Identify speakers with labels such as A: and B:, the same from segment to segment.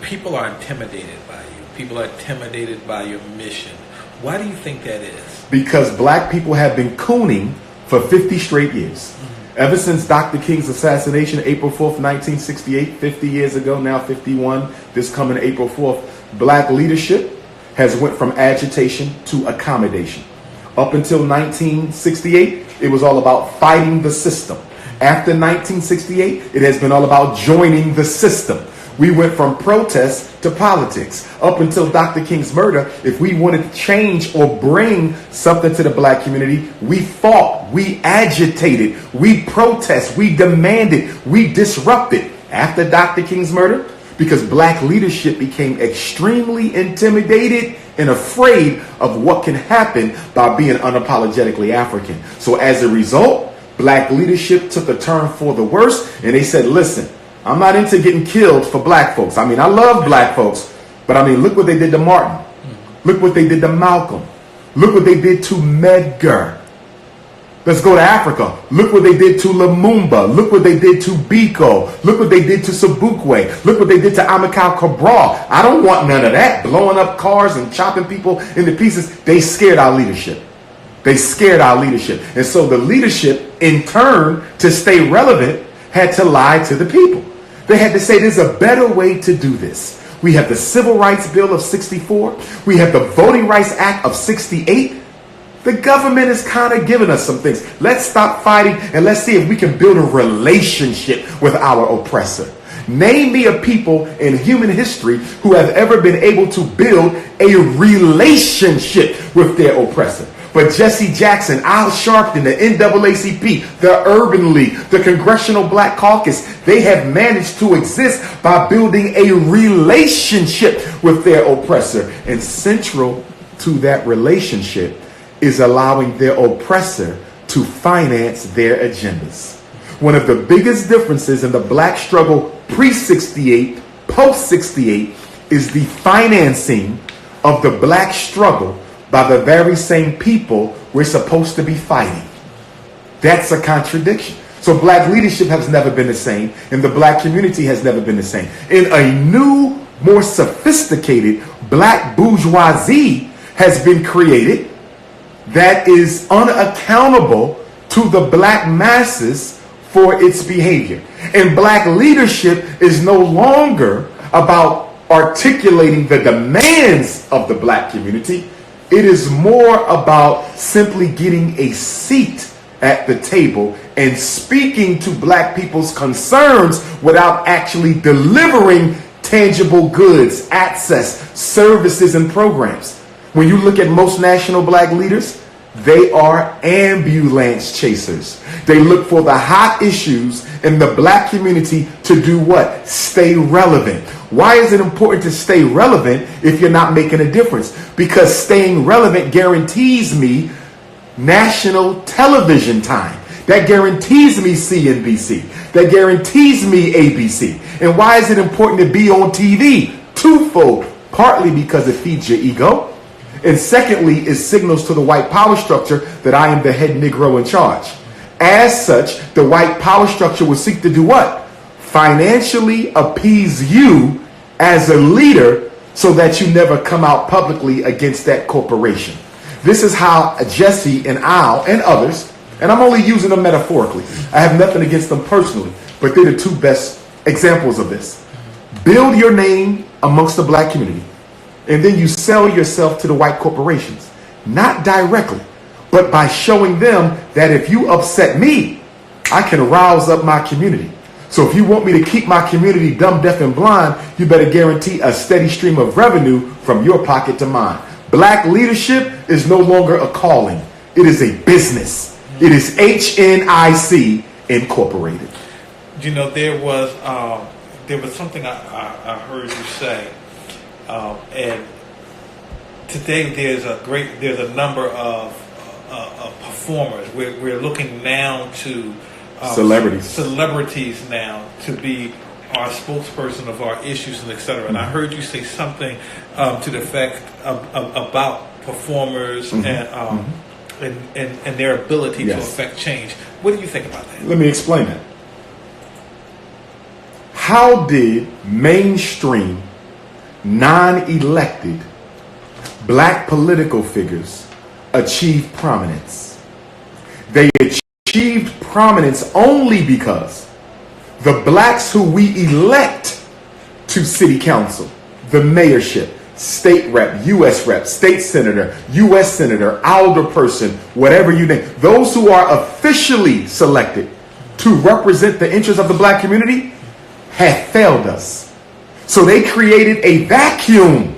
A: people are intimidated by you. People are intimidated by your mission. Why do you think that is?
B: Because black people have been cooning for 50 straight years. Ever since Dr. King's assassination, April 4th, 1968, 50 years ago, now 51, this coming April 4th, black leadership has went from agitation to accommodation. Up until 1968, it was all about fighting the system. After 1968, it has been all about joining the system. We went from protest to politics. Up until Dr. King's murder, if we wanted to change or bring something to the black community, we fought, we agitated, we protest, we demanded, we disrupted. After Dr. King's murder, because black leadership became extremely intimidated and afraid of what can happen by being unapologetically African. So as a result, black leadership took a turn for the worse, and they said, listen, I'm not into getting killed for black folks. I mean, I love black folks, but I mean, look what they did to Martin. Look what they did to Malcolm. Look what they did to Medgar. Let's go to Africa. Look what they did to Lumumba. Look what they did to Biko. Look what they did to Sobukwe. Look what they did to Amilcar Cabral. I don't want none of that. Blowing up cars and chopping people into pieces. They scared our leadership. They scared our leadership. And so the leadership, in turn, to stay relevant, had to lie to the people. They had to say there's a better way to do this. We have the Civil Rights Bill of 64. We have the Voting Rights Act of 68. The government is kind of giving us some things. Let's stop fighting and let's see if we can build a relationship with our oppressor. Name me a people in human history who have ever been able to build a relationship with their oppressor. But Jesse Jackson, Al Sharpton, the NAACP, the Urban League, the Congressional Black Caucus, they have managed to exist by building a relationship with their oppressor. And central to that relationship is allowing their oppressor to finance their agendas. One of the biggest differences in the black struggle pre-68, post-68, is the financing of the black struggle by the very same people we're supposed to be fighting. That's a contradiction. So black leadership has never been the same, and the black community has never been the same. In a new, more sophisticated black bourgeoisie has been created that is unaccountable to the black masses for its behavior. And black leadership is no longer about articulating the demands of the black community. It is more about simply getting a seat at the table and speaking to black people's concerns without actually delivering tangible goods, access, services, and programs. When you look at most national black leaders, they are ambulance chasers. They look for the hot issues in the black community to do what? Stay relevant. Why is it important to stay relevant if you're not making a difference? Because staying relevant guarantees me national television time. That guarantees me CNBC. That guarantees me ABC. And why is it important to be on TV? Twofold. Partly because it feeds your ego. And secondly, it signals to the white power structure that I am the head Negro in charge. As such, the white power structure will seek to do what? Financially appease you as a leader so that you never come out publicly against that corporation. This is how Jesse and Al and others, and I'm only using them metaphorically. I have nothing against them personally, but they're the two best examples of this. Build your name amongst the black community, and then you sell yourself to the white corporations. Not directly, but by showing them that if you upset me, I can rouse up my community. So if you want me to keep my community dumb, deaf, and blind, you better guarantee a steady stream of revenue from your pocket to mine. Black leadership is no longer a calling. It is a business. It is HNIC Incorporated.
A: You know, there was something I heard you say, and today there's a number of performers. We're looking now to celebrities now to be our spokesperson of our issues and etc. And I heard you say something to the effect about performers and their ability to affect change. What do you think about that?
B: Let me explain that. How did mainstream non-elected black political figures achieved prominence. They achieved prominence only because the blacks who we elect to city council, the mayorship, state rep, U.S. rep, state senator, U.S. senator, alderperson, whatever you name, those who are officially selected to represent the interests of the black community have failed us. So they created a vacuum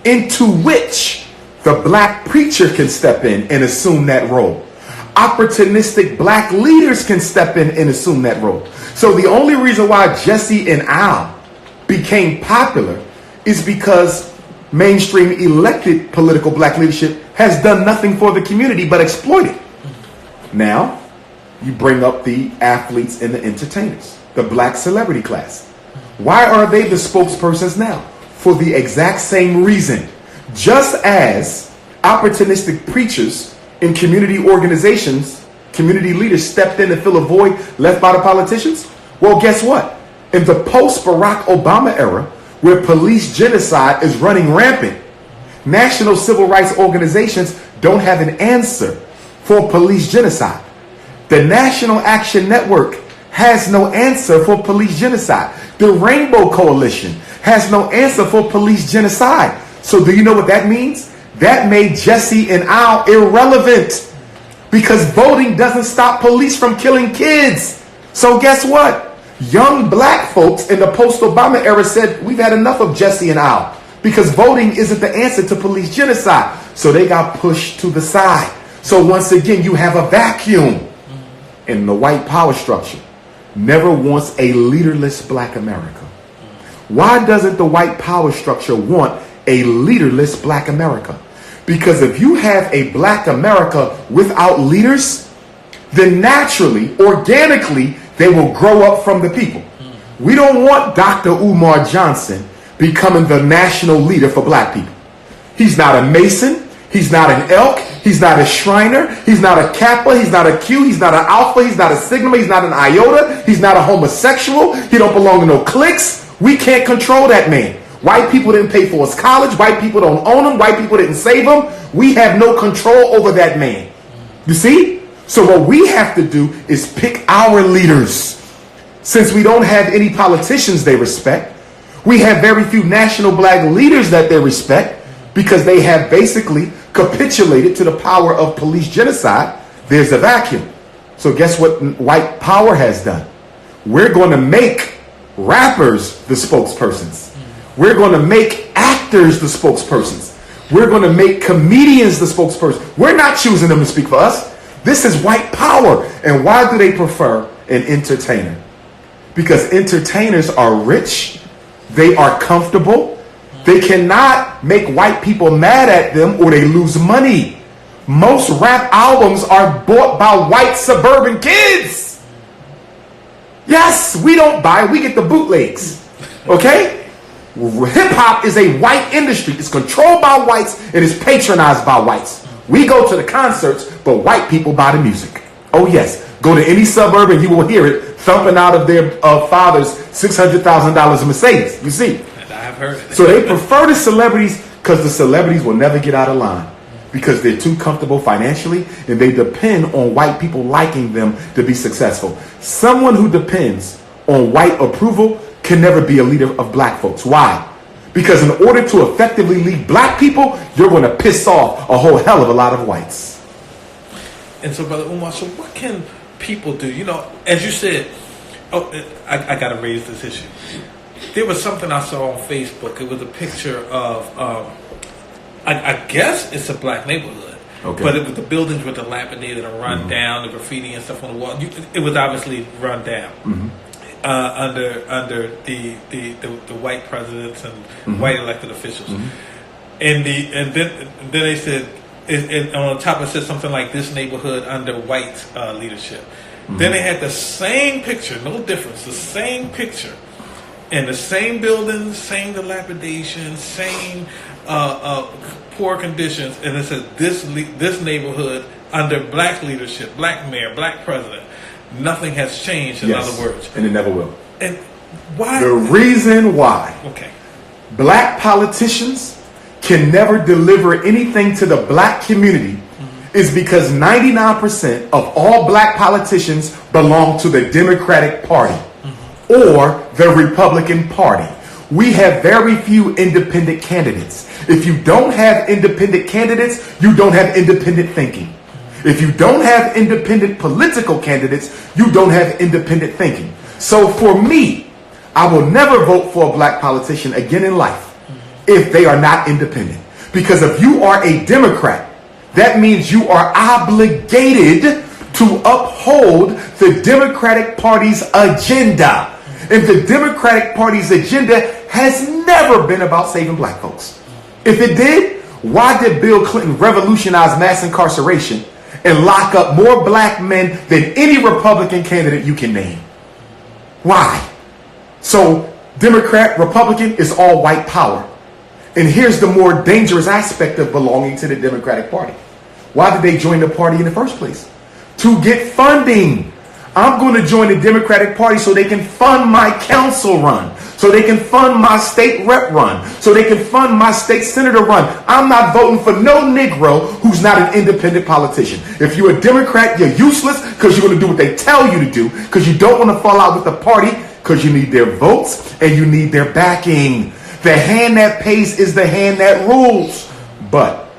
B: into which the black preacher can step in and assume that role. Opportunistic black leaders can step in and assume that role. So the only reason why Jesse and Al became popular is because mainstream elected political black leadership has done nothing for the community but exploit it. Now, you bring up the athletes and the entertainers, the black celebrity class. Why are they the spokespersons now? For the exact same reason. Just as opportunistic preachers in community organizations, community leaders stepped in to fill a void left by the politicians. Well, guess what? In the post-Barack Obama era, where police genocide is running rampant, national civil rights organizations don't have an answer for police genocide. The National Action Network has no answer for police genocide. The Rainbow Coalition has no answer for police genocide. So do you know what that means? That made Jesse and Al irrelevant, because voting doesn't stop police from killing kids. So guess what? Young black folks in the post-Obama era said, we've had enough of Jesse and Al, because voting isn't the answer to police genocide. So they got pushed to the side. So once again, you have a vacuum. And the white power structure never wants a leaderless black America. Why doesn't the white power structure want a leaderless black America? Because if you have a black America without leaders, then naturally, organically, they will grow up from the people. We don't want Dr.Umar Johnson becoming the national leader for black people. He's not a Mason. He's not an Elk. He's not a Shriner. He's not a Kappa. He's not a Q. He's not an Alpha. He's not a Sigma. He's not an Iota. He's not a homosexual. He don't belong to no cliques. We can't control that man. White people didn't pay for his college. White people don't own him. White people didn't save him. We have no control over that man. You see? So what we have to do is pick our leaders. Since we don't have any politicians they respect, we have very few national black leaders that they respect, because they have basically capitulated to the power of police genocide. There's a vacuum. So guess what white power has done? We're going to make rappers the spokespersons. We're going to make actors the spokespersons. We're going to make comedians the spokespersons. We're not choosing them to speak for us. This is white power. And why do they prefer an entertainer? Because entertainers are rich. They are comfortable. They cannot make white people mad at them or they lose money. Most rap albums are bought by white suburban kids. Yes, we don't buy, we get the bootlegs. Okay? Hip hop is a white industry. It's controlled by whites and it's patronized by whites. We go to the concerts, but white people buy the music. Oh yes, go to any suburb and you will hear it thumping out of their father's $600,000 Mercedes. You see?
A: I've heard it.
B: So they prefer the celebrities because the celebrities will never get out of line, because they're too comfortable financially and they depend on white people liking them to be successful. Someone who depends on white approval can never be a leader of black folks. Why? Because in order to effectively lead black people, you're going to piss off a whole hell of a lot of whites.
A: And so, Brother Umar, so what can people do? You know, as you said, I got to raise this issue. There was something I saw on Facebook. It was a picture of, I guess it's a black neighborhood. Okay. But the buildings were dilapidated and run down, the graffiti and stuff on the wall. It was obviously run down under the white presidents and white elected officials. And then they said, and on the top it said something like, this neighborhood under white leadership. Then they had the same picture, no difference, the same picture. And the same buildings, same dilapidation, same poor conditions, and it says this neighborhood under black leadership, black mayor, black president. Nothing has changed. In other words,
B: and it never will.
A: And why?
B: The reason why black politicians can never deliver anything to the black community is because 99% of all black politicians belong to the Democratic Party or the Republican Party. We have very few independent candidates. If you don't have independent candidates, you don't have independent thinking. If you don't have independent political candidates, you don't have independent thinking. So for me, I will never vote for a black politician again in life if they are not independent. Because if you are a Democrat, that means you are obligated to uphold the Democratic Party's agenda. And the Democratic Party's agenda has never been about saving black folks. If it did, why did Bill Clinton revolutionize mass incarceration and lock up more black men than any Republican candidate you can name? Why? So Democrat, Republican is all white power. And here's the more dangerous aspect of belonging to the Democratic Party. Why did they join the party in the first place? To get funding. I'm going to join the Democratic Party so they can fund my council run, so they can fund my state rep run, so they can fund my state senator run. I'm not voting for no Negro who's not an independent politician. If you're a Democrat, you're useless because you're going to do what they tell you to do because you don't want to fall out with the party because you need their votes and you need their backing. The hand that pays is the hand that rules. But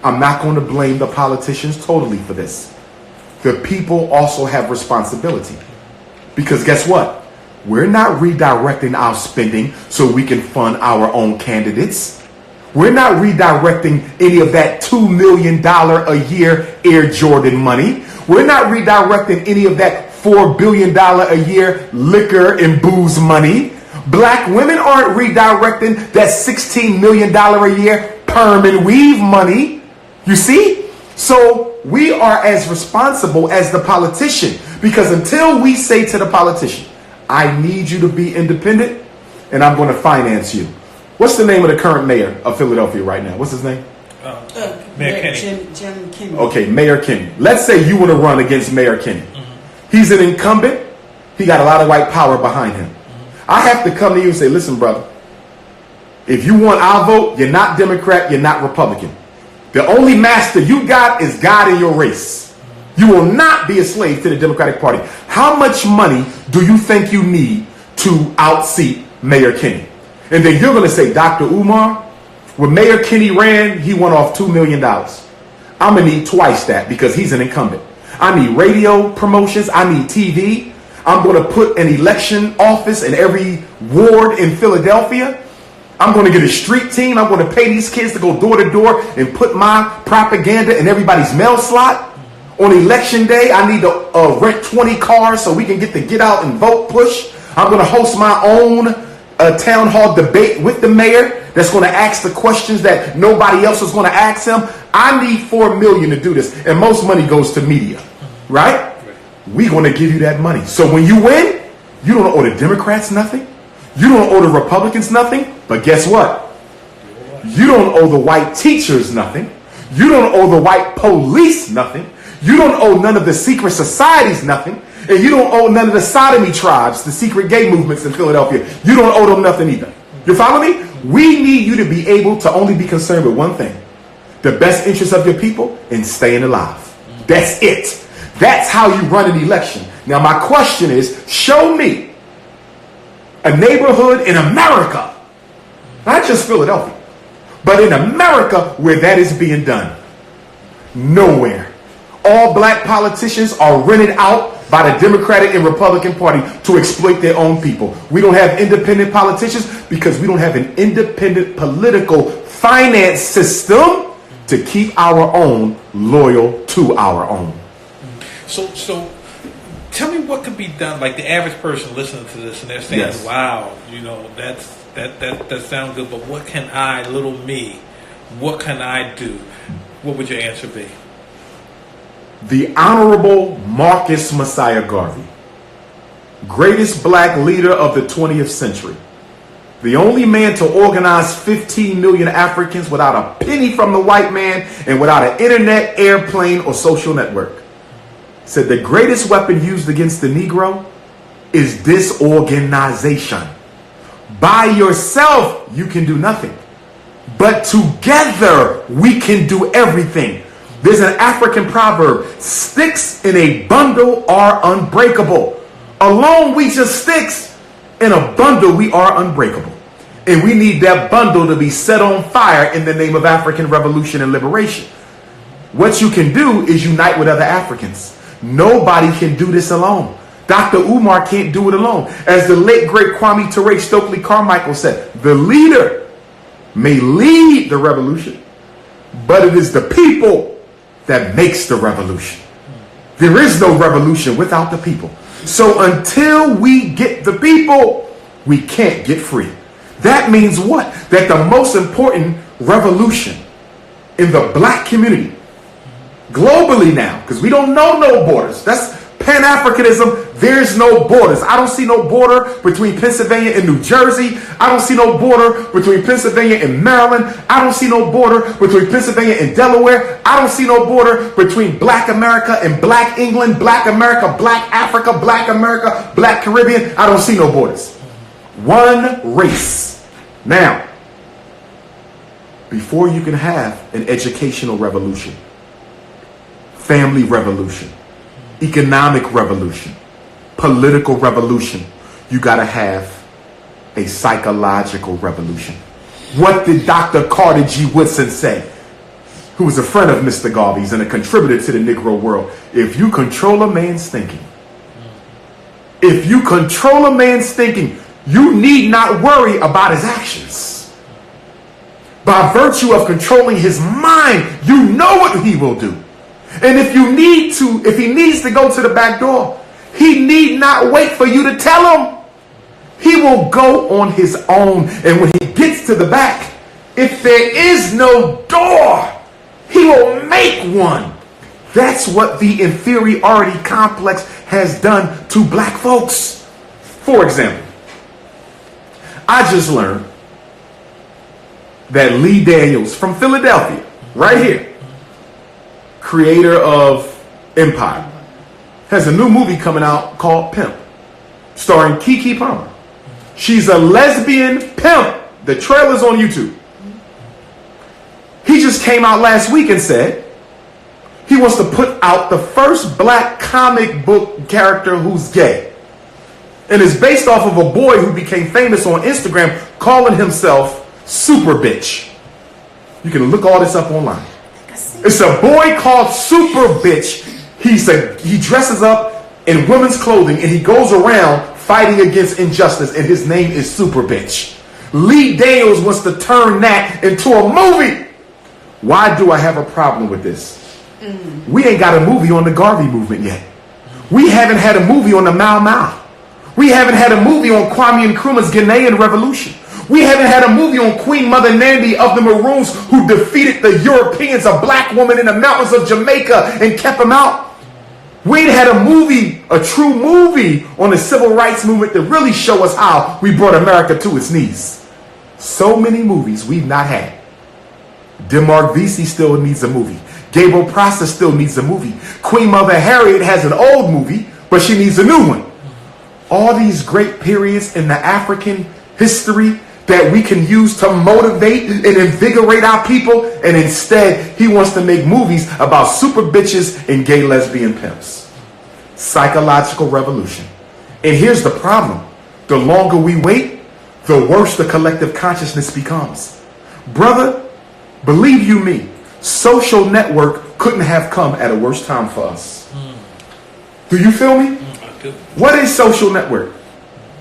B: I'm not going to blame the politicians totally for this. The people also have responsibility. Because guess what? We're not redirecting our spending so we can fund our own candidates. We're not redirecting any of that $2 million a year Air Jordan money. We're not redirecting any of that $4 billion a year liquor and booze money. Black women aren't redirecting that $16 million a year perm and weave money. You see? So we are as responsible as the politician, because until we say to the politician, I need you to be independent and I'm going to finance you. What's the name of the current mayor of Philadelphia right now? What's his name?
A: Mayor Kenny.
C: Jim Kenny.
B: Okay, Mayor Kenny. Let's say you want to run against Mayor Kenny. He's an incumbent. He got a lot of white power behind him. I have to come to you and say, listen, brother, if you want our vote, you're not Democrat, you're not Republican. The only master you got is God in your race. You will not be a slave to the Democratic Party. How much money do you think you need to outseat Mayor Kenny? And then you're going to say, Dr. Umar, when Mayor Kenny ran, he won off $2 million. I'm going to need twice that because he's an incumbent. I need radio promotions. I need TV. I'm going to put an election office in every ward in Philadelphia. I'm going to get a street team. I'm going to pay these kids to go door to door and put my propaganda in everybody's mail slot. On election day, I need to rent 20 cars so we can get the get out and vote push. I'm going to host my own town hall debate with the mayor that's going to ask the questions that nobody else is going to ask him. I need $4 million to do this. And most money goes to media, right? We're going to give you that money. So when you win, you don't owe the Democrats nothing. You don't owe the Republicans nothing. But guess what? You don't owe the white teachers nothing. You don't owe the white police nothing. You don't owe none of the secret societies nothing. And you don't owe none of the sodomy tribes, the secret gay movements in Philadelphia. You don't owe them nothing either. You follow me? We need you to be able to only be concerned with one thing: the best interest of your people and staying alive. That's it. That's how you run an election. Now, my question is, show me a neighborhood in America, not just Philadelphia, but in America where that is being done. Nowhere. All black politicians are rented out by the Democratic and Republican Party to exploit their own people. We don't have independent politicians because we don't have an independent political finance system to keep our own loyal to our own.
A: So tell me what could be done. Like the average person listening to this and they're saying,
B: Yes.
A: wow, you know, that sounds good, but what can I, little me, what can I do? What would your answer be?
B: The Honorable Marcus Messiah Garvey, greatest black leader of the 20th century, the only man to organize 15 million Africans without a penny from the white man and without an internet, airplane, or social network, said the greatest weapon used against the Negro is disorganization. By yourself, you can do nothing. But together, we can do everything. There's an African proverb, sticks in a bundle are unbreakable. Alone, we just sticks. In a bundle, we are unbreakable. And we need that bundle to be set on fire in the name of African revolution and liberation. What you can do is unite with other Africans. Nobody can do this alone. Dr. Umar can't do it alone. As the late, great Kwame Ture Stokely Carmichael said, the leader may lead the revolution, but it is the people that makes the revolution. There is no revolution without the people. So until we get the people, we can't get free. That means what? That the most important revolution in the black community, globally now, because we don't know no borders. That's Pan-Africanism. There's no borders. I don't see no border between Pennsylvania and New Jersey. I don't see no border between Pennsylvania and Maryland. I don't see no border between Pennsylvania and Delaware. I don't see no border between Black America and Black England, Black America, Black Africa, Black America, Black Caribbean. I don't see no borders. One race. Now, before you can have an educational revolution, family revolution, economic revolution, political revolution, you got to have a psychological revolution. What did Dr. Carter G. Woodson say, who was a friend of Mr. Garvey's and a contributor to the Negro world? If you control a man's thinking, if you control a man's thinking, you need not worry about his actions. By virtue of controlling his mind, you know what he will do. And if he needs to go to the back door, he need not wait for you to tell him. He will go on his own. And when he gets to the back, if there is no door, he will make one. That's what the inferiority complex has done to black folks. For example, I just learned that Lee Daniels from Philadelphia, right here, creator of Empire, has a new movie coming out called Pimp, starring Keke Palmer. She's a lesbian pimp. The trailer's on YouTube. He just came out last week and said he wants to put out the first black comic book character who's gay. And it's based off of a boy who became famous on Instagram calling himself Super Bitch. You can look all this up online. It's a boy called Super Bitch. He dresses up in women's clothing and he goes around fighting against injustice, and his name is Super Bitch. Lee Daniels wants to turn that into a movie. Why do I have a problem with this? We ain't got a movie on the Garvey movement yet. We haven't had a movie on the Mau Mau. We haven't had a movie on Kwame Nkrumah's Ghanaian Revolution. We haven't had a movie on Queen Mother Nandi of the Maroons, who defeated the Europeans, a black woman in the mountains of Jamaica, and kept them out. We ain't had a movie, a true movie, on the civil rights movement to really show us how we brought America to its knees. So many movies we've not had. DeMarc Vesey still needs a movie. Gabriel Prosser still needs a movie. Queen Mother Harriet has an old movie, but she needs a new one. All these great periods in the African history that we can use to motivate and invigorate our people, and instead he wants to make movies about super bitches and gay lesbian pimps. Psychological revolution. And here's the problem. The longer we wait, the worse the collective consciousness becomes. Brother, believe you me, Social Network couldn't have come at a worse time for us. Do you feel me?
A: I do.
B: What is Social Network?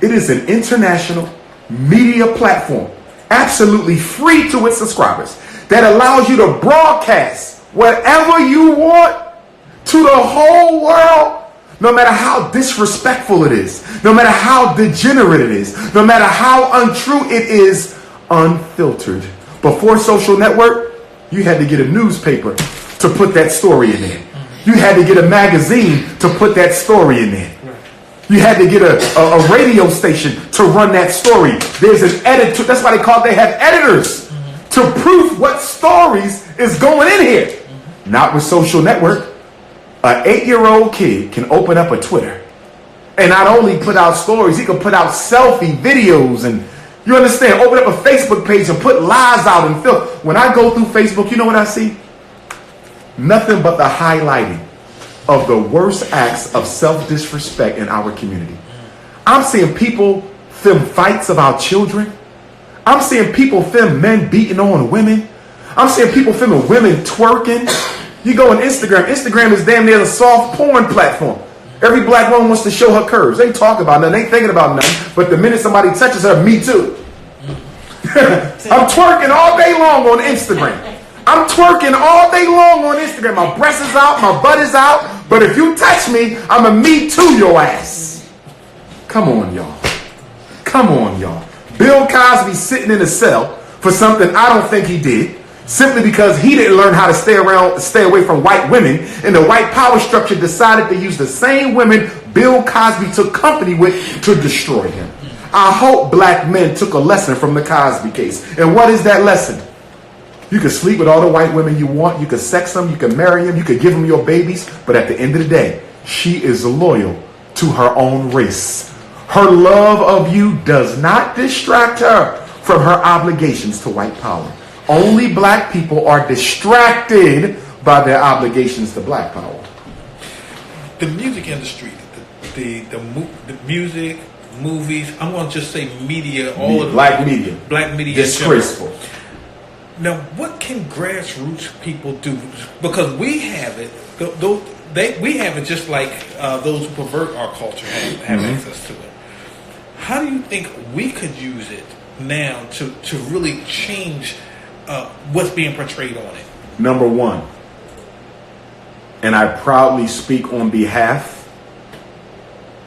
B: It is an international media platform, absolutely free to its subscribers, that allows you to broadcast whatever you want to the whole world, no matter how disrespectful it is, no matter how degenerate it is, no matter how untrue it is, unfiltered. Before Social Network, you had to get a newspaper to put that story in there. You had to get a magazine to put that story in there. You had to get a radio station to run that story. There's an editor. That's why they have editors to prove what stories is going in here. Not with Social Network. An 8-year-old kid can open up a Twitter and not only put out stories, he can put out selfie videos and, You understand? Open up a Facebook page and put lies out and filth. When I go through Facebook, you know what I see? Nothing but the highlighting of the worst acts of self-disrespect in our community. I'm seeing people film fights of our children. I'm seeing people film men beating on women. I'm seeing people filming women twerking. You go on Instagram. Instagram is damn near a soft porn platform. Every black woman wants to show her curves. They ain't talking about nothing. They ain't thinking about nothing. But the minute somebody touches her, me too. I'm twerking all day long on Instagram. I'm twerking all day long on Instagram. My breast is out. My butt is out. But if you touch me, I'm a me too your ass. Come on, y'all. Come on, y'all. Bill Cosby sitting in a cell for something I don't think he did, simply because he didn't learn how to stay away from white women, and the white power structure decided to use the same women Bill Cosby took company with to destroy him. I hope black men took a lesson from the Cosby case. And what is that lesson? You can sleep with all the white women you want, you can sex them, you can marry them, you can give them your babies, but at the end of the day, she is loyal to her own race. Her love of you does not distract her from her obligations to white power. Only black people are distracted by their obligations to black power.
A: The music industry, the music, movies, I'm going to just say media, all of
B: black media.
A: Black media.
B: Disgraceful.
A: Now, what can grassroots people do? Because we have it. We have it just like those who pervert our culture have access to it. How do you think we could use it now to really change what's being portrayed on it?
B: Number one, and I proudly speak on behalf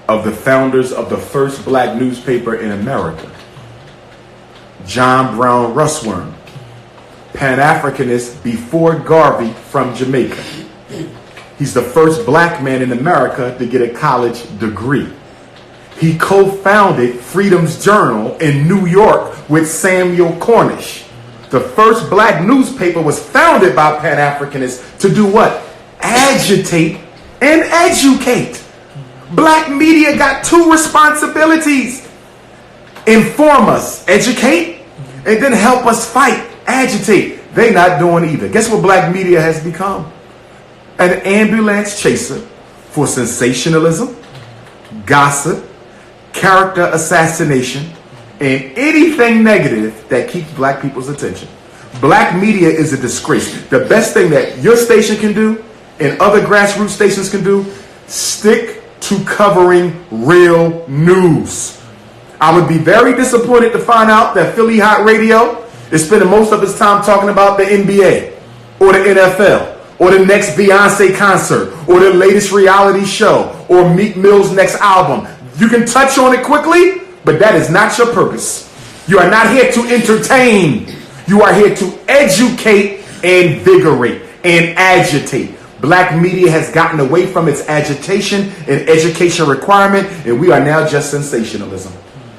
B: of the founders of the first black newspaper in America, John Brown Russwurm, Pan-Africanist before Garvey from Jamaica. He's the first black man in America to get a college degree. He co-founded Freedom's Journal in New York with Samuel Cornish. The first black newspaper was founded by Pan-Africanists to do what? Agitate and educate. Black media got two responsibilities. Inform us, educate, and then help us fight, agitate. They not doing either. Guess what black media has become? An ambulance chaser for sensationalism, gossip, character assassination, and anything negative that keeps black people's attention. Black media is a disgrace. The best thing that your station can do and other grassroots stations can do, stick to covering real news. I would be very disappointed to find out that Philly Hot Radio is spending most of its time talking about the NBA or the NFL or the next Beyonce concert or the latest reality show or Meek Mill's next album. You can touch on it quickly, but that is not your purpose. You are not here to entertain. You are here to educate, invigorate, and agitate. Black media has gotten away from its agitation and education requirement, and we are now just sensationalism.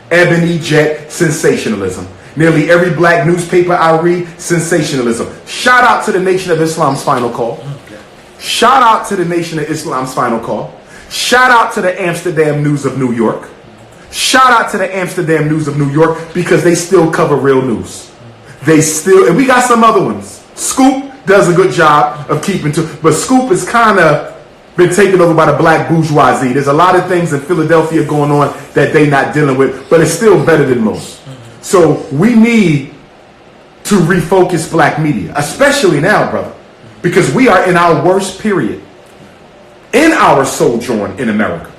B: Ebony Jet, sensationalism. Nearly every black newspaper I read, sensationalism. Shout out to the Nation of Islam's Final Call. Shout out to the Nation of Islam's Final Call. Shout out to the Amsterdam News of New York. Shout out to the Amsterdam News of New York, because they still cover real news. They still, and we got some other ones. Scoop does a good job of keeping to, but Scoop is kind of been taken over by the black bourgeoisie. There's a lot of things in Philadelphia going on that they not dealing with, but it's still better than most. So we need to refocus black media, especially now, brother, because we are in our worst period in our sojourn in America.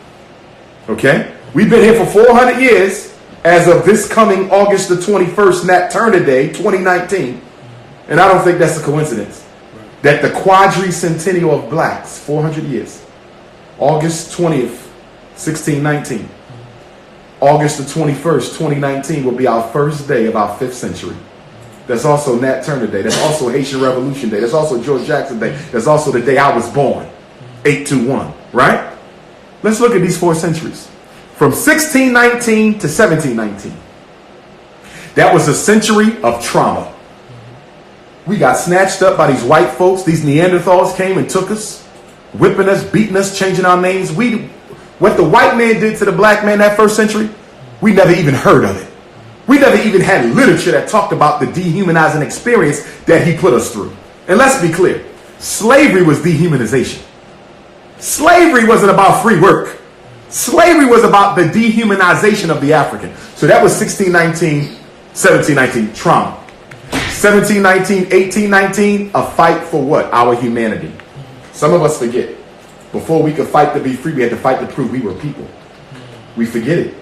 B: Okay? We've been here for 400 years as of this coming August the 21st, Nat Turner Day, 2019. And I don't think that's a coincidence that the quadricentennial of blacks, 400 years, August 20th, 1619, August the 21st, 2019 will be our first day of our 5th century. That's also Nat Turner Day. That's also Haitian Revolution Day. That's also George Jackson Day. That's also the day I was born, 821, right? Let's look at these 4 centuries. From 1619 to 1719. That was a century of trauma. We got snatched up by these white folks. These Neanderthals came and took us, whipping us, beating us, changing our names. What the white man did to the black man that first century, we never even heard of it. We never even had literature that talked about the dehumanizing experience that he put us through. And let's be clear, slavery was dehumanization. Slavery wasn't about free work. Slavery was about the dehumanization of the African. So that was 1619, 1719, trauma. 1719, 1819, a fight for what? Our humanity. Some of us forget. Before we could fight to be free, we had to fight to prove we were people. We forget it.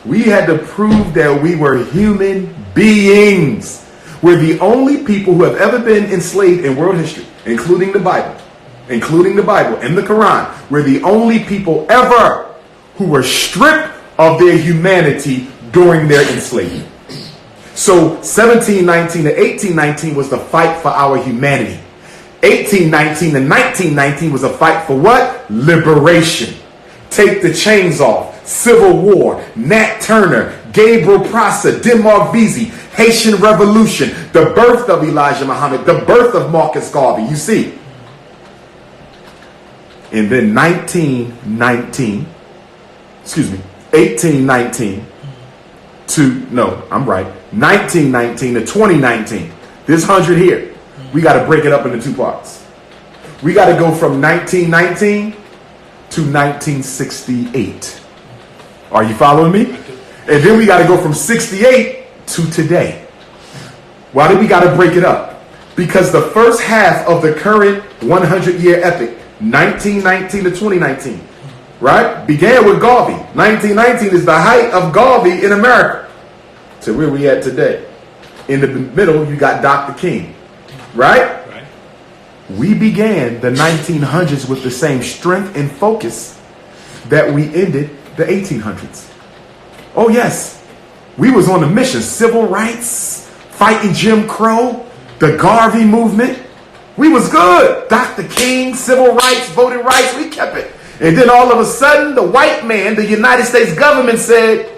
B: We had to prove that we were human beings. We're the only people who have ever been enslaved in world history, including the Bible and the Quran. We're the only people ever who were stripped of their humanity during their enslavement. So 1719 to 1819 was the fight for our humanity. 1819 to 1919 was a fight for what? Liberation. Take the chains off. Civil War, Nat Turner, Gabriel Prosser, Denmark Vesey, Haitian Revolution, the birth of Elijah Muhammad, the birth of Marcus Garvey. You see. And then 1819 to 1919 to 2019. This 100 here, we got to break it up into two parts. We got to go from 1919 to 1968. Are you following me? And then we got to go from 68 to today. Why do we got to break it up? Because the first half of the current 100-year epic, 1919 to 2019, right, began with Garvey. 1919 is the height of Garvey in America to where we at today. In the middle, you got Dr. King, right? We began the 1900s with the same strength and focus that we ended the 1800s. Oh yes, we was on a mission. Civil rights, fighting Jim Crow, the Garvey movement. We was good. Dr. King, civil rights, voting rights, we kept it. And then all of a sudden, the white man, the United States government said,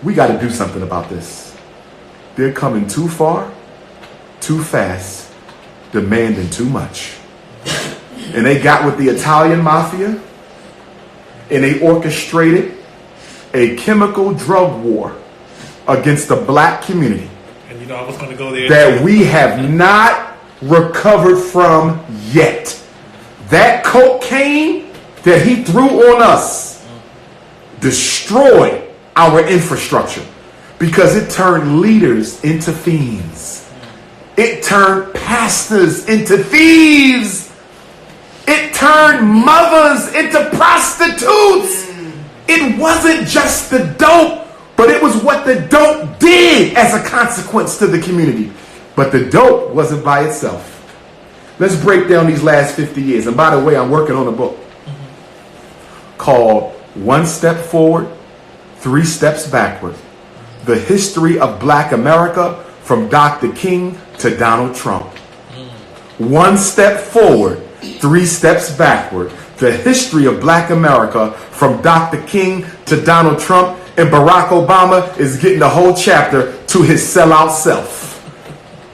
B: we got to do something about this. They're coming too far, too fast, demanding too much. And they got with the Italian mafia, and they orchestrated a chemical drug war against the black community.
A: And you know, I was going to go there.
B: That we have not recovered from yet. That cocaine that he threw on us destroyed our infrastructure because it turned leaders into fiends. It turned pastors into thieves. It turned mothers into prostitutes. It wasn't just the dope, but it was what the dope did as a consequence to the community. But the dope wasn't by itself. Let's break down these last 50 years. And by the way, I'm working on a book called One Step Forward, Three Steps Backward. The history of Black America from Dr. King to Donald Trump. One step forward, three steps backward. The history of Black America from Dr. King to Donald Trump. And Barack Obama is getting the whole chapter to his sellout self.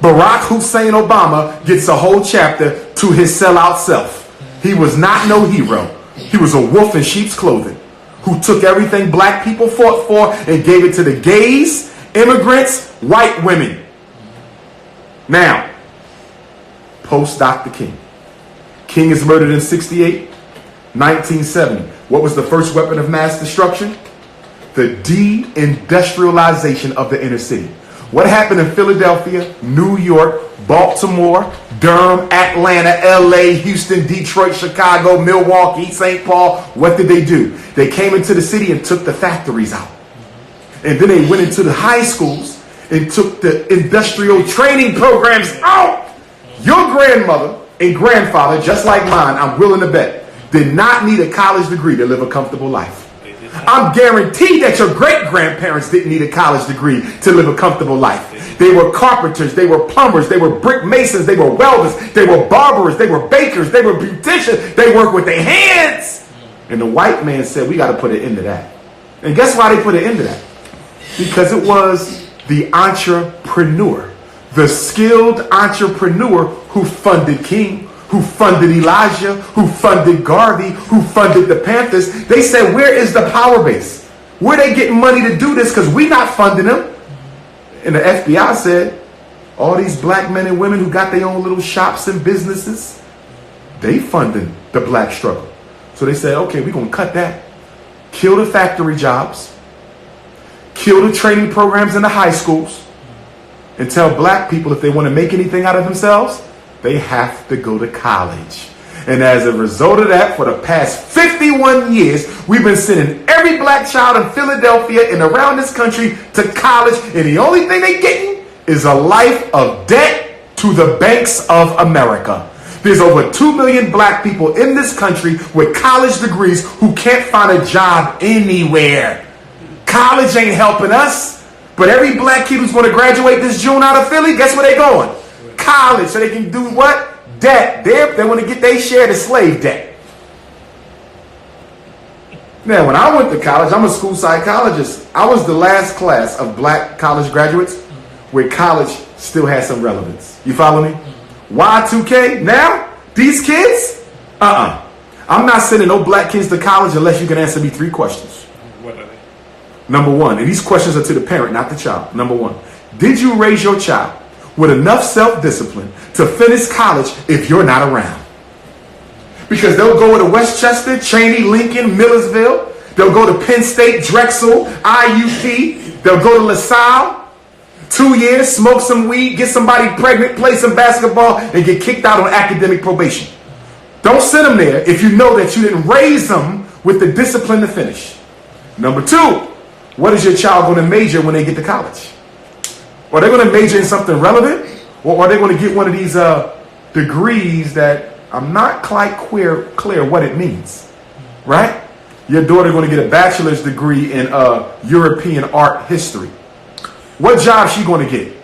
B: Barack Hussein Obama gets a whole chapter to his sellout self. He was not no hero. He was a wolf in sheep's clothing who took everything black people fought for and gave it to the gays, immigrants, white women. Now, post Dr. King. King is murdered in 68, 1970. What was the first weapon of mass destruction? The deindustrialization of the inner city. What happened in Philadelphia, New York, Baltimore, Durham, Atlanta, LA, Houston, Detroit, Chicago, Milwaukee, St. Paul? What did they do? They came into the city and took the factories out. And then they went into the high schools and took the industrial training programs out. Your grandmother and grandfather, just like mine, I'm willing to bet, did not need a college degree to live a comfortable life. I'm guaranteed that your great-grandparents didn't need a college degree to live a comfortable life. They were carpenters, they were plumbers, they were brick masons, they were welders, they were barbers, they were bakers, they were beauticians, they worked with their hands. And the white man said, we got to put an end to that. And guess why they put an end to that? Because it was the entrepreneur, the skilled entrepreneur who funded King, who funded Elijah, who funded Garvey, who funded the Panthers. They said, where is the power base? Where they getting money to do this? Because we're not funding them. and the FBI said, all these black men and women who got their own little shops and businesses, they funding the black struggle. So they said, okay, we're going to cut that. Kill the factory jobs. Kill the training programs in the high schools. And tell black people if they want to make anything out of themselves, they have to go to college. And as a result of that, for the past 51 years, we've been sending every black child in Philadelphia and around this country to college. And the only thing they're getting is a life of debt to the banks of America. There's over 2 million black people in this country with college degrees who can't find a job anywhere. College ain't helping us. But every black kid who's going to graduate this June out of Philly, guess where they going? College. So they can do what? Debt. They want to get their share of slave debt. Now, when I went to college, I'm a school psychologist. I was the last class of black college graduates where college still has some relevance. You follow me? Y2K, now, these kids, I'm not sending no black kids to college unless you can answer me 3 questions.
A: What are they?
B: Number 1, and these questions are to the parent, not the child. Number 1, did you raise your child with enough self-discipline to finish college if you're not around? Because they'll go to Westchester, Cheney, Lincoln, Millersville. They'll go to Penn State, Drexel, IUP. They'll go to LaSalle. 2 years, smoke some weed, get somebody pregnant, play some basketball, and get kicked out on academic probation. Don't send them there if you know that you didn't raise them with the discipline to finish. Number 2, what is your child going to major when they get to college? Are they going to major in something relevant? Or are they going to get one of these degrees that I'm not quite clear what it means? Right? Your daughter going to get a bachelor's degree in European art history. What job she going to get?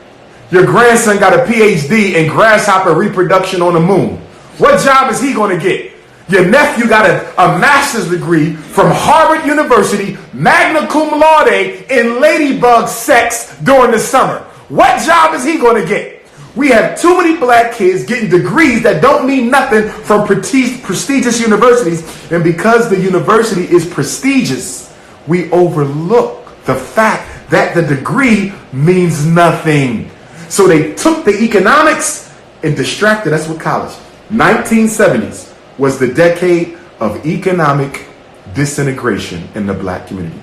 B: Your grandson got a PhD in grasshopper reproduction on the moon. What job is he going to get? Your nephew got a master's degree from Harvard University, magna cum laude, in ladybug sex during the summer. What job is he going to get? We have too many black kids getting degrees that don't mean nothing from prestigious universities. And because the university is prestigious, we overlook the fact that the degree means nothing. So they took the economics and distracted us with college. 1970s was the decade of economic disintegration in the black community.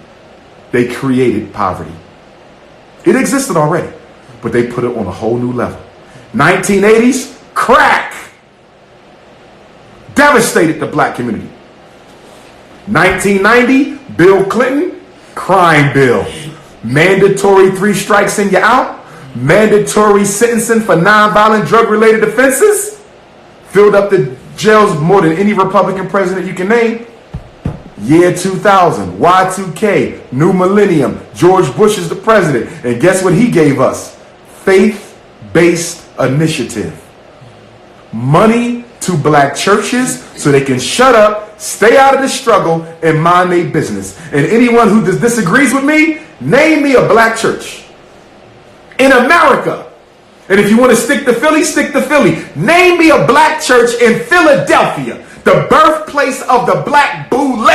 B: They created poverty. It existed already, but they put it on a whole new level. 1980s, crack devastated the black community. 1990, Bill Clinton, crime bill. Mandatory 3 strikes and you're out. Mandatory sentencing for nonviolent drug-related offenses. Filled up the jails more than any Republican president you can name. Year 2000, Y2K, new millennium. George Bush is the president. And guess what he gave us? Faith-based initiative. Money to black churches so they can shut up, stay out of the struggle, and mind their business. And anyone who disagrees with me, name me a black church in America. And if you want to stick to Philly, stick to Philly. Name me a black church in Philadelphia, the birthplace of the black boule.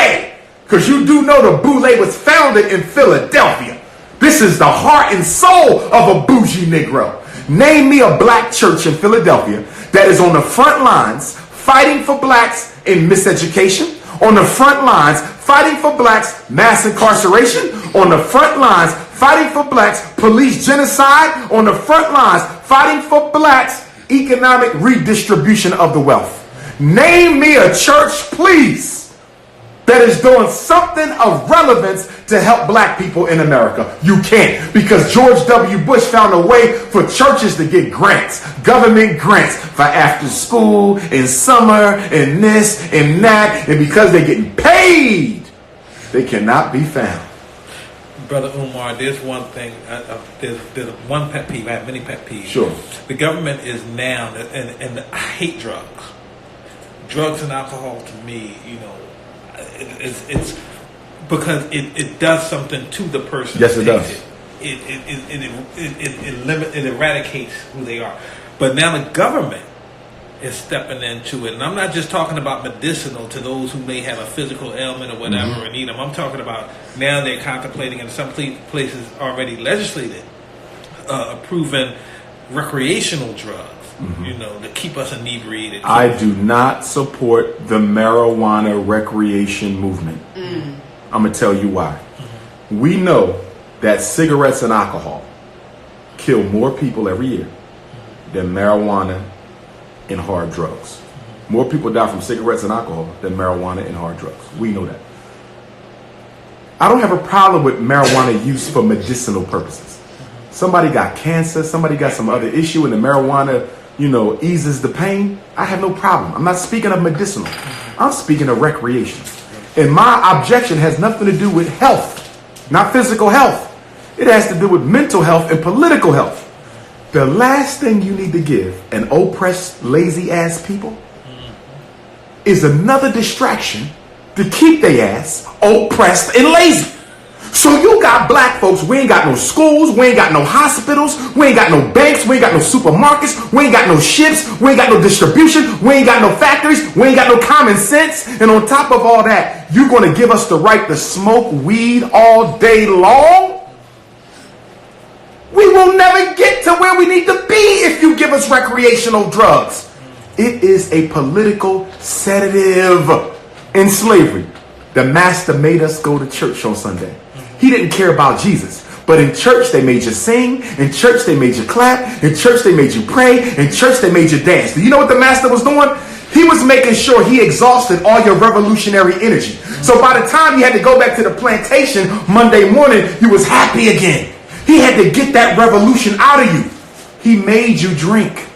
B: Because you do know the boule was founded in Philadelphia. This is the heart and soul of a bougie Negro. Name me a black church in Philadelphia that is on the front lines fighting for blacks in miseducation, on the front lines fighting for blacks mass incarceration, on the front lines fighting for blacks police genocide, on the front lines fighting for blacks economic redistribution of the wealth. Name me a church, please, that is doing something of relevance to help black people in America. You can't, because George W. Bush found a way for churches to get grants, government grants for after school and summer and this and that. And because they're getting paid, they cannot be found.
A: Brother Umar, there's one thing, there's one pet peeve. I have many pet peeves.
B: Sure.
A: The government is now, and I hate drugs. Drugs and alcohol to me, it's because it does something to the person.
B: Yes, it does.
A: It eradicates who they are. But now the government is stepping into it, and I'm not just talking about medicinal to those who may have a physical ailment or whatever and need them. I'm talking about now they're contemplating, in some places already legislated, approving recreational drugs, to keep us inebriated.
B: I do not support the marijuana recreation movement. I'm going to tell you why. We know that cigarettes and alcohol kill more people every year than marijuana and hard drugs. More people die from cigarettes and alcohol than marijuana and hard drugs. We know that. I don't have a problem with marijuana use for medicinal purposes. Somebody got cancer, somebody got some other issue, and the marijuana, eases the pain. I have no problem. I'm not speaking of medicinal. I'm speaking of recreation. And my objection has nothing to do with health, not physical health. It has to do with mental health and political health. The last thing you need to give an oppressed, lazy ass people is another distraction to keep their ass oppressed and lazy. So you got black folks, we ain't got no schools, we ain't got no hospitals, we ain't got no banks, we ain't got no supermarkets, we ain't got no ships, we ain't got no distribution, we ain't got no factories, we ain't got no common sense. And on top of all that, you're going to give us the right to smoke weed all day long? We will never get to where we need to be if you give us recreational drugs. It is a political sedative. In slavery, the master made us go to church on Sunday. He didn't care about Jesus. But in church, they made you sing. In church, they made you clap. In church, they made you pray. In church, they made you dance. Do you know what the master was doing? He was making sure he exhausted all your revolutionary energy. So by the time you had to go back to the plantation Monday morning, you was happy again. He had to get that revolution out of you. He made you drink.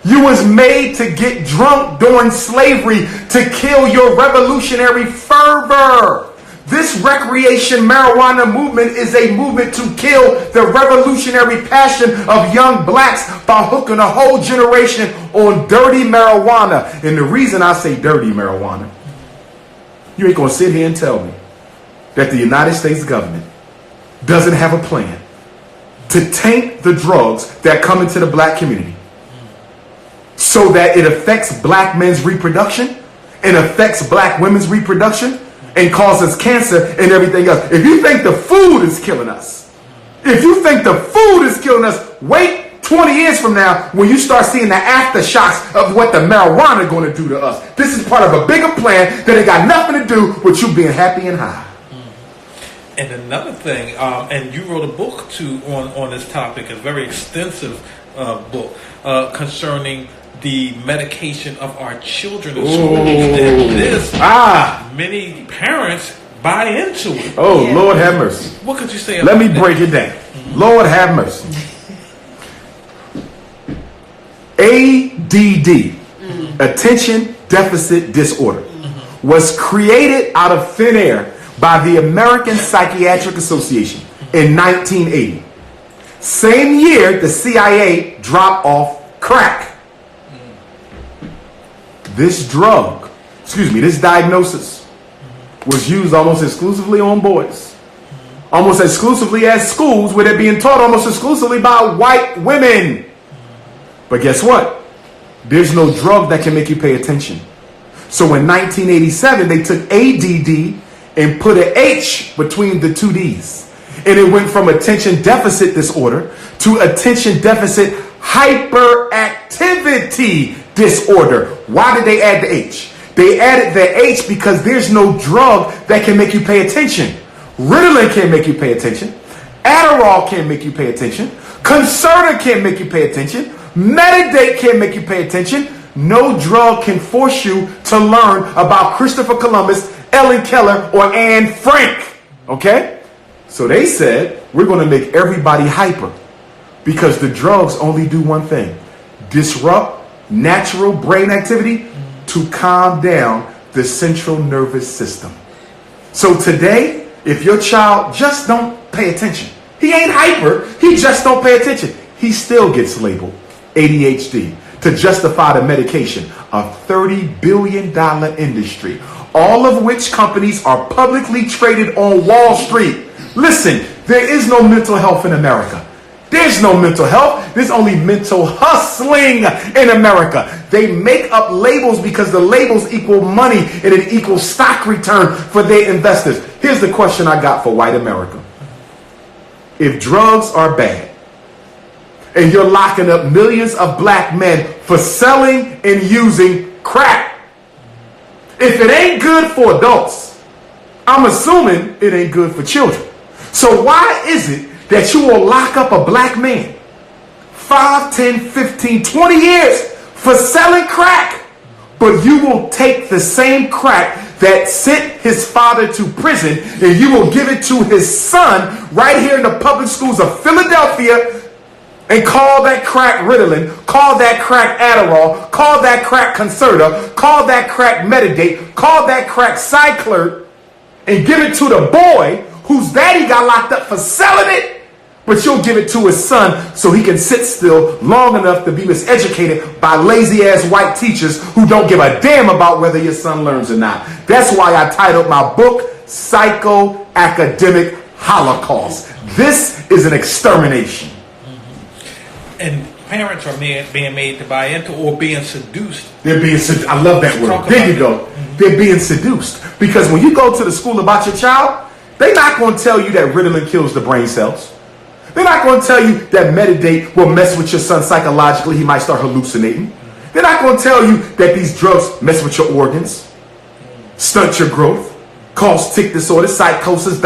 B: You was made to get drunk during slavery to kill your revolutionary fervor. This recreation marijuana movement is a movement to kill the revolutionary passion of young blacks by hooking a whole generation on dirty marijuana. And the reason I say dirty marijuana, you ain't going to sit here and tell me that the United States government doesn't have a plan to taint the drugs that come into the black community so that it affects black men's reproduction and affects black women's reproduction and causes cancer and everything else. If you think the food is killing us, wait 20 years from now when you start seeing the aftershocks of what the marijuana going to do to us. This is part of a bigger plan that ain't got nothing to do with you being happy and high.
A: And another thing, and you wrote a book too on this topic, a very extensive book concerning the medication of our children in schools. And this, many parents buy into it.
B: Oh, yeah. Lord have mercy.
A: What could you say about that?
B: Let me break it down. Lord have mercy. ADD, Attention Deficit Disorder, was created out of thin air by the American Psychiatric Association in 1980. Same year, the CIA dropped off crack. This diagnosis was used almost exclusively on boys. Almost exclusively at schools where they're being taught almost exclusively by white women. But guess what? There's no drug that can make you pay attention. So in 1987, they took ADD and put an H between the two D's. And it went from attention deficit disorder to attention deficit hyperactivity disorder. Why did they add the H? They added the H because there's no drug that can make you pay attention. Ritalin can't make you pay attention. Adderall can't make you pay attention. Concerta can't make you pay attention. Metadate can't make you pay attention. No drug can force you to learn about Christopher Columbus, Ellen Keller, or Anne Frank. Okay? So they said, we're going to make everybody hyper because the drugs only do one thing: disrupt natural brain activity to calm down the central nervous system. So today, if your child just don't pay attention, he ain't hyper, he just don't pay attention, he still gets labeled ADHD to justify the medication. A $30 billion industry, all of which companies are publicly traded on Wall Street. Listen, there is no mental health in America. There's no mental health. There's only mental hustling in America. They make up labels because the labels equal money and it equals stock return for their investors. Here's the question I got for white America. If drugs are bad, and you're locking up millions of black men for selling and using crack. If it ain't good for adults, I'm assuming it ain't good for children. So why is it that you will lock up a black man 5, 10, 15, 20 years for selling crack, but you will take the same crack that sent his father to prison and you will give it to his son right here in the public schools of Philadelphia and call that crack Ritalin, call that crack Adderall, call that crack Concerta, call that crack Metadate, call that crack Cycler, and give it to the boy whose daddy got locked up for selling it, but you'll give it to his son so he can sit still long enough to be miseducated by lazy-ass white teachers who don't give a damn about whether your son learns or not. That's why I titled my book, Psychoacademic Holocaust. This is an extermination.
A: And parents are being made to buy into or being seduced.
B: They're being seduced. I love that word. There you go. They're being seduced. Because when you go to the school about your child, they're not going to tell you that Ritalin kills the brain cells. They're not going to tell you that Metadate will mess with your son psychologically. He might start hallucinating. They're not going to tell you that these drugs mess with your organs, stunt your growth, cause tic disorder, psychosis,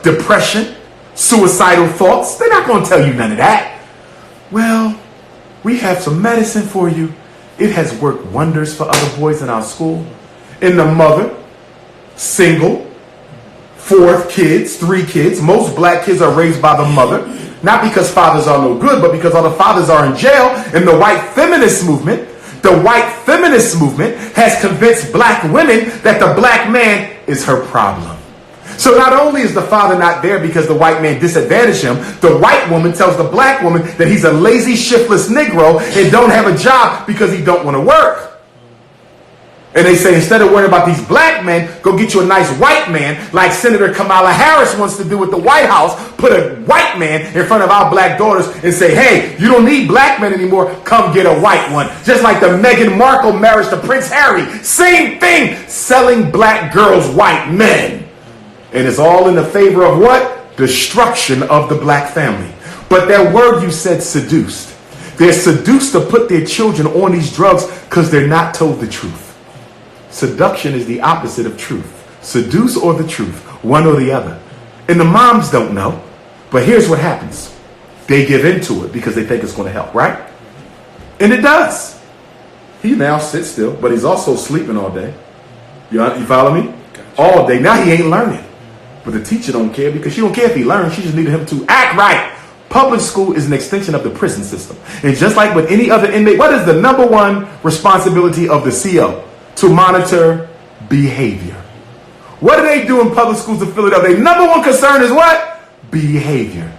B: depression, suicidal thoughts. They're not going to tell you none of that. Well, we have some medicine for you. It has worked wonders for other boys in our school. And the mother, single, 4 kids, 3 kids. Most black kids are raised by the mother. Not because fathers are no good, but because all the fathers are in jail. And the white feminist movement has convinced black women that the black man is her problem. So not only is the father not there because the white man disadvantaged him, the white woman tells the black woman that he's a lazy, shiftless Negro and don't have a job because he don't want to work. And they say, instead of worrying about these black men, go get you a nice white man like Senator Kamala Harris wants to do with the White House. Put a white man in front of our black daughters and say, hey, you don't need black men anymore. Come get a white one. Just like the Meghan Markle marriage to Prince Harry. Same thing. Selling black girls white men. And it's all in the favor of what? Destruction of the black family. But that word you said, seduced. They're seduced to put their children on these drugs because they're not told the truth. Seduction is the opposite of truth. Seduce or the truth, one or the other. And the moms don't know. But here's what happens. They give into it because they think it's going to help, right? And it does. He now sits still, but he's also sleeping all day. You follow me? Gotcha. All day. Now he ain't learning. But the teacher don't care because she don't care if he learns. She just needed him to act right. Public school is an extension of the prison system. And just like with any other inmate, what is the number one responsibility of the CO? To monitor behavior. What do they do in public schools of Philadelphia? Their number one concern is what? Behavior.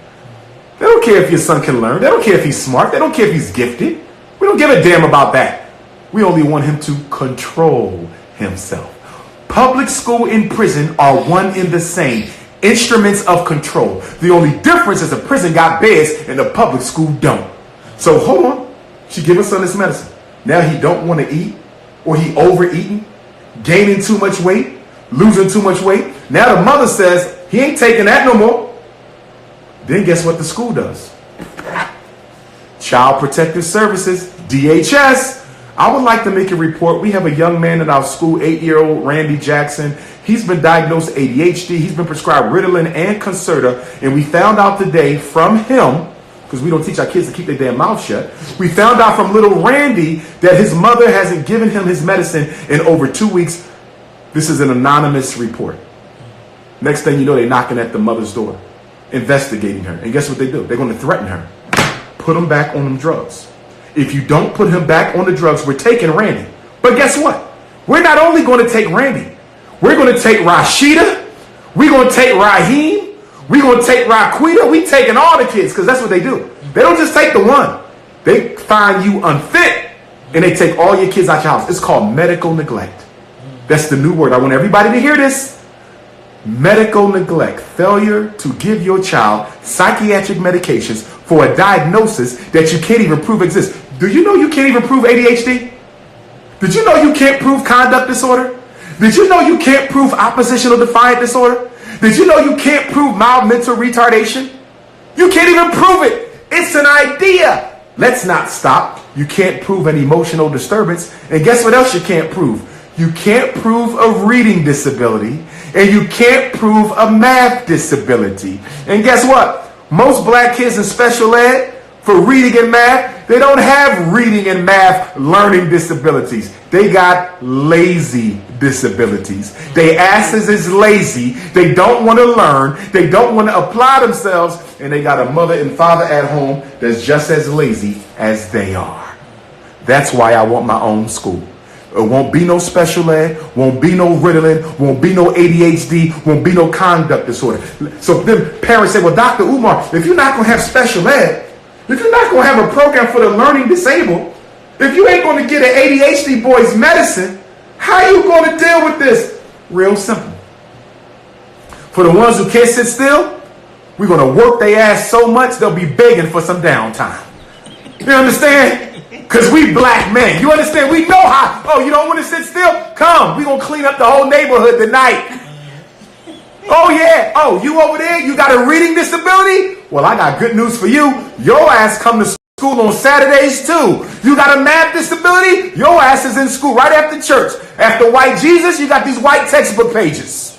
B: They don't care if your son can learn. They don't care if he's smart. They don't care if he's gifted. We don't give a damn about that. We only want him to control himself. Public school and prison are one and the same. Instruments of control. The only difference is the prison got beds and the public school don't. So hold on. She give her son this medicine. Now he don't want to eat. Or he overeating, gaining too much weight, losing too much weight. Now the mother says, he ain't taking that no more. Then guess what the school does? Child Protective Services, DHS. I would like to make a report. We have a young man in our school, 8-year-old Randy Jackson. He's been diagnosed ADHD. He's been prescribed Ritalin and Concerta. And we found out today from him, because we don't teach our kids to keep their damn mouth shut. We found out from little Randy that his mother hasn't given him his medicine in over 2 weeks. This is an anonymous report. Next thing you know, they're knocking at the mother's door, investigating her. And guess what they do? They're going to threaten her. Put him back on them drugs. If you don't put him back on the drugs, we're taking Randy. But guess what? We're not only going to take Randy. We're going to take Rashida. We're going to take Raheem. We're going to take Raquita. We taking all the kids because that's what they do. They don't just take the one. They find you unfit and they take all your kids out your house. It's called medical neglect. That's the new word. I want everybody to hear this. Medical neglect. Failure to give your child psychiatric medications for a diagnosis that you can't even prove exists. Do you know you can't even prove ADHD? Did you know you can't prove conduct disorder? Did you know you can't prove oppositional defiant disorder? Did you know you can't prove mild mental retardation? You can't even prove it. It's an idea. Let's not stop. You can't prove an emotional disturbance. And guess what else you can't prove? You can't prove a reading disability, and you can't prove a math disability. And guess what? Most black kids in special ed for reading and math, they don't have reading and math learning disabilities. They got lazy disabilities. Their asses is lazy. They don't want to learn. They don't want to apply themselves. And they got a mother and father at home that's just as lazy as they are. That's why I want my own school. It won't be no special ed, won't be no Ritalin, won't be no ADHD, won't be no conduct disorder. So then parents say, well, Dr. Umar, if you're not going to have special ed, if you're not going to have a program for the learning disabled, if you ain't going to get an ADHD boy's medicine, how are you going to deal with this? Real simple. For the ones who can't sit still, we're going to work their ass so much they'll be begging for some downtime. You understand? Because we black men. You understand? We know how. Oh, you don't want to sit still? Come. We're going to clean up the whole neighborhood tonight. Oh, yeah. Oh, you over there? You got a reading disability? Well, I got good news for you. Your ass come to school on Saturdays, too. You got a math disability? Your ass is in school right after church. After white Jesus, you got these white textbook pages.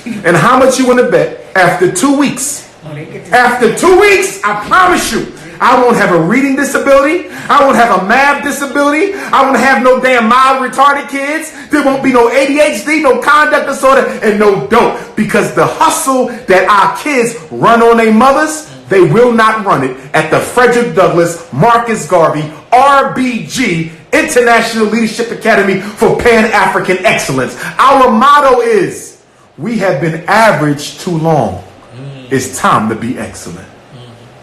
B: And how much you want to bet? After 2 weeks. After 2 weeks, I promise you, I won't have a reading disability. I won't have a math disability. I won't have no damn mild retarded kids. There won't be no ADHD, no conduct disorder, and no dope. Because the hustle that our kids run on their mothers, they will not run it at the Frederick Douglass, Marcus Garvey, RBG, International Leadership Academy for Pan-African Excellence. Our motto is, we have been average too long. It's time to be excellent.